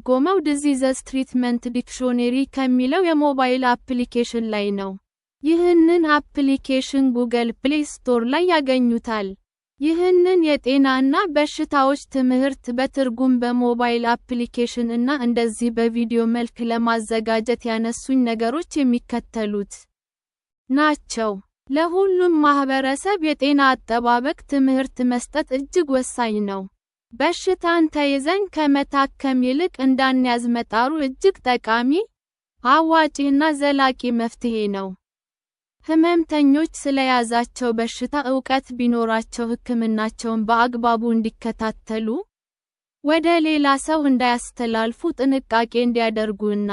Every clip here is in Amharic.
ጎመው ዲዚዘስ ትሪትመንት ዲክሽነሪ ከሚለው የሞባይል አፕሊኬሽን ላይ ነው። ይህንን አፕሊኬሽን ጉግል ፕሌይ ስቶር ላይ ያገኙታል። ይህንን የጤና እና በሽታዎች ትምህርት በትርጉም በሞባይል አፕሊኬሽን እና እንደዚህ በቪዲዮ መልክ ለማዘጋጀት ያነሱኝ ነገሮች የሚከተሉት ናቸው። ለሁሉም ማህበረሰብ የጤና አጠባበቅ ትምህርት መስጠት እጅግ ወሳኝ ነው። በሽታን ተይዘን ከመታከም ይልቅ እንዳንያዝ መጣሩ እጅግ ጠቃሚ፣ አዋጪ እና ዘላቂ መፍትሄ ነው። ህመምተኞች ስለያዛቸው በሽታ ዕውቀት ቢኖራቸው ሕክምናቸውን በአግባቡ እንዲከታተሉ፣ ወደ ሌላ ሰው እንዳያስተላልፉ ጥንቃቄ እንዲያደርጉና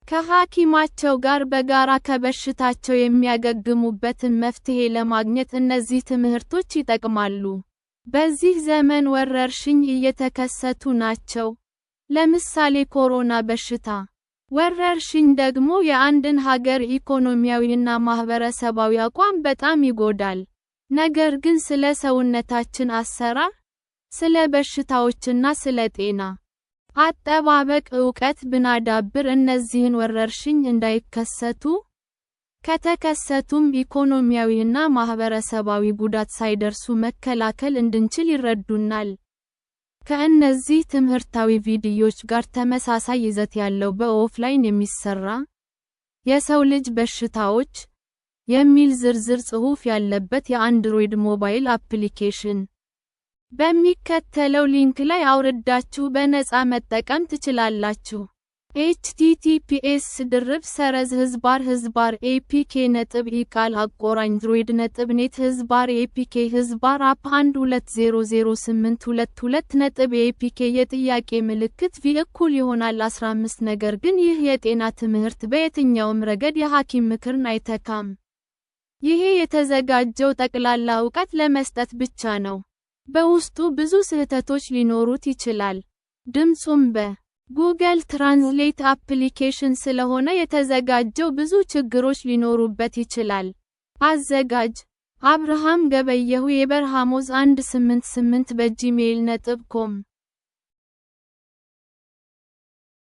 ከሐኪማቸው ጋር በጋራ ከበሽታቸው የሚያገግሙበትን መፍትሄ ለማግኘት እነዚህ ትምህርቶች ይጠቅማሉ። በዚህ ዘመን ወረርሽኝ እየተከሰቱ ናቸው። ለምሳሌ ኮሮና በሽታ ወረርሽኝ ደግሞ የአንድን ሀገር ኢኮኖሚያዊና ማህበረሰባዊ አቋም በጣም ይጎዳል። ነገር ግን ስለ ሰውነታችን አሰራር፣ ስለ በሽታዎችና ስለ ጤና አጠባበቅ ዕውቀት ብናዳብር እነዚህን ወረርሽኝ እንዳይከሰቱ፣ ከተከሰቱም ኢኮኖሚያዊና ማህበረሰባዊ ጉዳት ሳይደርሱ መከላከል እንድንችል ይረዱናል። ከእነዚህ ትምህርታዊ ቪዲዮዎች ጋር ተመሳሳይ ይዘት ያለው በኦፍላይን የሚሰራ የሰው ልጅ በሽታዎች የሚል ዝርዝር ጽሑፍ ያለበት የአንድሮይድ ሞባይል አፕሊኬሽን በሚከተለው ሊንክ ላይ አውርዳችሁ በነፃ መጠቀም ትችላላችሁ። https://apk.apk/app/12008222.apk የጥያቄ ምልክት ቪ እኩል ይሆናል 15 ነገር ግን ይህ የጤና ትምህርት በየትኛውም ረገድ የሐኪም ምክርን አይተካም። ይሄ የተዘጋጀው ጠቅላላ ዕውቀት ለመስጠት ብቻ ነው። በውስጡ ብዙ ስህተቶች ሊኖሩት ይችላል። ድምጹም በጉግል ትራንስሌት አፕሊኬሽን ስለሆነ የተዘጋጀው ብዙ ችግሮች ሊኖሩበት ይችላል። አዘጋጅ አብርሃም ገበየሁ የበርሃሞዝ 188@gmail.com